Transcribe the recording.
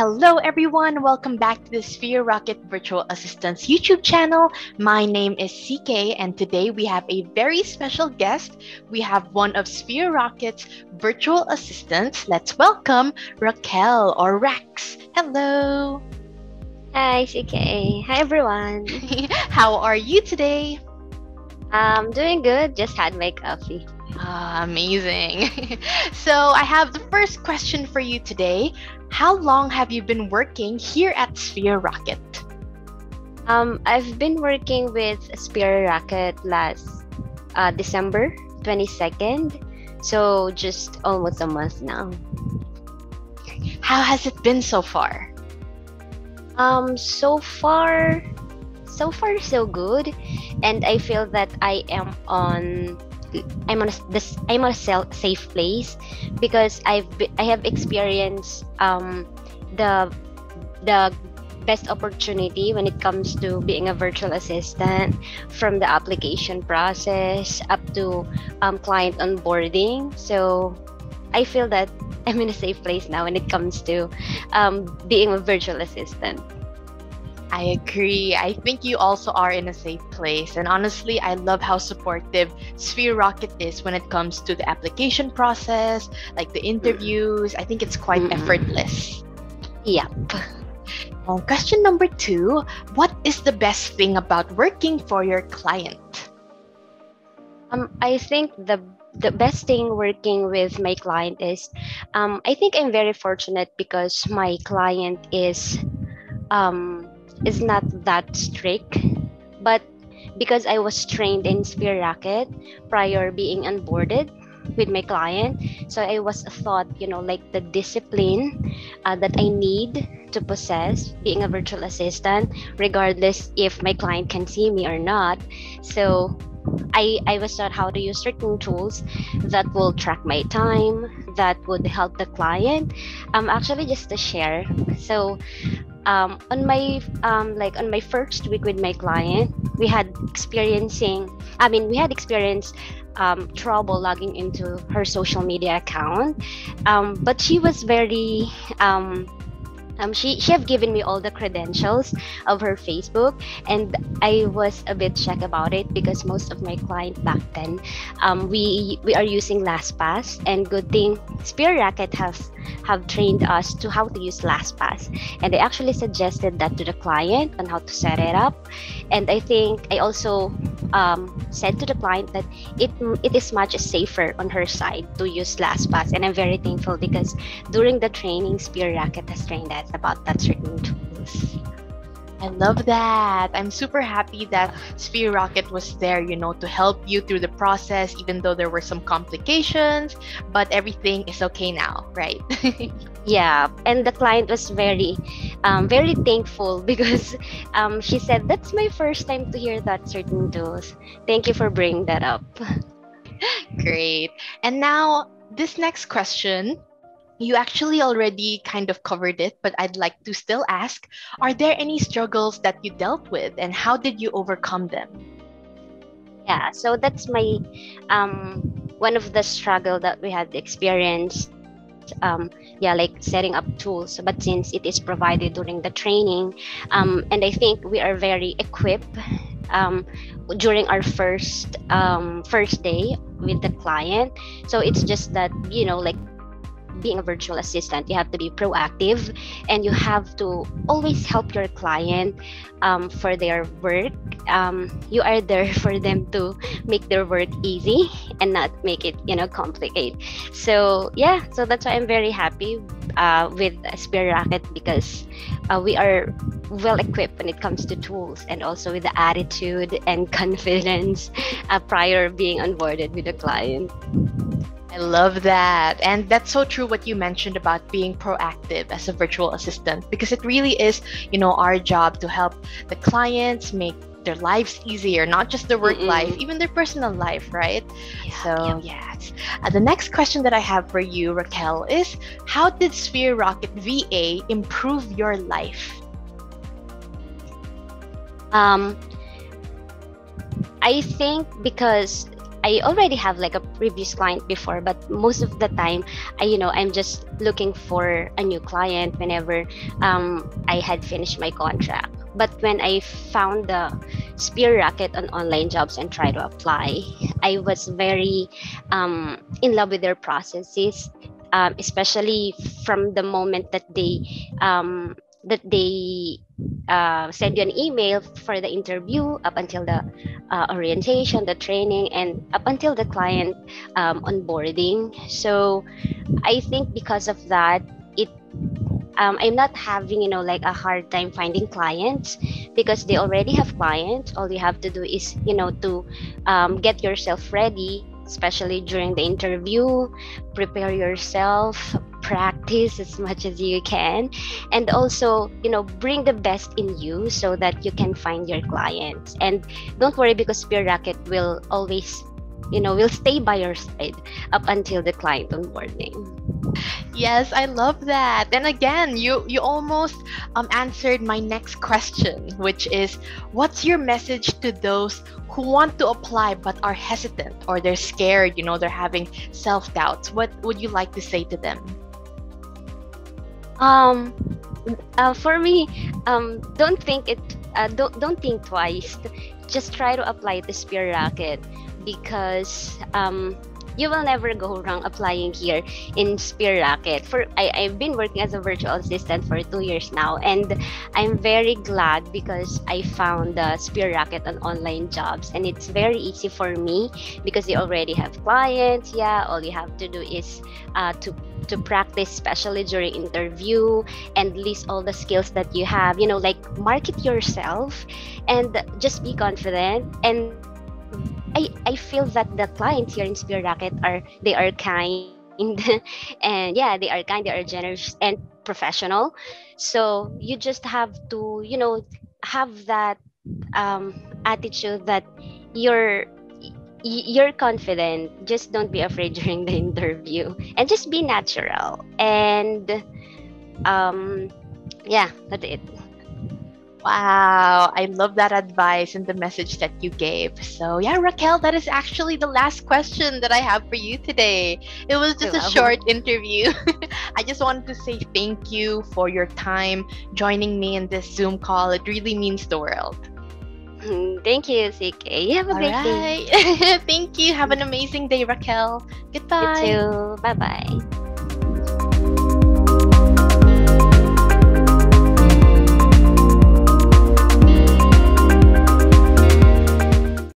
Hello everyone, welcome back to the Sphere Rocket Virtual Assistants YouTube channel. My name is CK and today we have a very special guest. We have one of Sphere Rocket's virtual assistants. Let's welcome Raquel or Rex. Hello. Hi, CK. Hi, everyone. How are you today? Doing good. Just had my coffee. Amazing. So I have the first question for you today. How long have you been working here at Sphere Rocket? I've been working with Sphere Rocket last December 22nd, so just almost a month now. How has it been so far? So far so good, and I feel that I'm on a safe place because I have experienced the best opportunity when it comes to being a virtual assistant, from the application process up to client onboarding. So I feel that I'm in a safe place now when it comes to being a virtual assistant. I agree. I think you also are in a safe place. And honestly, I love how supportive Sphere Rocket is when it comes to the application process, like the interviews. I think it's quite effortless. Yep. Question number 2, what is the best thing about working for your client? I think the best thing working with my client is, I think I'm very fortunate because my client is not that strict, but because I was trained in Sphere Rocket prior being onboarded with my client, so I was taught, like the discipline that I need to possess being a virtual assistant, regardless if my client can see me or not. So I was taught how to use certain tools that will track my time, that would help the client. Actually, just to share, so on my first week with my client, we had experienced trouble logging into her social media account, but she was very she have given me all the credentials of her Facebook, and I was a bit shocked about it because most of my clients back then, we are using LastPass, and good thing Sphere Rocket have trained us to how to use LastPass, and they actually suggested that to the client on how to set it up. And I think I also said to the client that it is much safer on her side to use LastPass, and I'm very thankful because during the training, Sphere Rocket has trained us about that certain tools. I love that. I'm super happy that Sphere Rocket was there, to help you through the process, even though there were some complications, but everything is okay now, right? Yeah, and the client was very thankful because she said, that's my first time to hear that certain tools. Thank you for bringing that up. Great. And now, this next question, you actually already kind of covered it, but I'd like to still ask, are there any struggles that you dealt with and how did you overcome them? Yeah, so that's my one of the struggle that we had experienced, like setting up tools, but since it is provided during the training, and I think we are very equipped during our first day with the client. So it's just that, like being a virtual assistant, you have to be proactive and you have to always help your client for their work. You are there for them to make their work easy and not make it complicated. So so that's why I'm very happy with Sphere Rocket, because we are well equipped when it comes to tools, and also with the attitude and confidence prior being onboarded with the client. I love that. And that's so true what you mentioned about being proactive as a virtual assistant, because it really is, our job to help the clients make their lives easier, not just their work life, even their personal life, right? Yes. The next question that I have for you, Raquel, is how did Sphere Rocket VA improve your life? I think because I already have like a previous client before, but most of the time, I'm just looking for a new client whenever I had finished my contract. But when I found the Spear Racket on online jobs and try to apply, I was very in love with their processes, especially from the moment that they send you an email for the interview, up until the orientation, the training, and up until the client onboarding. So I think because of that, it I'm not having like a hard time finding clients, because they already have clients. All you have to do is to get yourself ready, especially during the interview. Prepare yourself, practice as much as you can, and also bring the best in you so that you can find your clients. And don't worry, because Spear Racket will always will stay by your side up until the client onboarding. Yes, I love that. And again, you almost answered my next question, which is, what's your message to those who want to apply but are hesitant, or they're scared, they're having self-doubts? What would you like to say to them? For me, don't think it. Don't think twice. Just try to apply the Spear Racket, because you will never go wrong applying here in Spear Racket. I've been working as a virtual assistant for 2 years now, and I'm very glad because I found the Spear Racket on online jobs, and it's very easy for me because they already have clients. Yeah, all you have to do is to practice, especially during interview, and list all the skills that you have. Like market yourself, and just be confident. And I feel that the clients here in Spear Racket are kind and yeah, they are kind, they are generous and professional. So you just have to have that attitude that you're you're confident. Just don't be afraid during the interview, and just be natural. And yeah, that's it. Wow, I love that advice and the message that you gave. So, yeah, Raquel, that is actually the last question that I have for you today. It was just a short interview. I just wanted to say thank you for your time joining me in this Zoom call. It really means the world. Thank you, CK. You have a great day. Thank you. Have an amazing day, Raquel. Goodbye. You too. Bye-bye.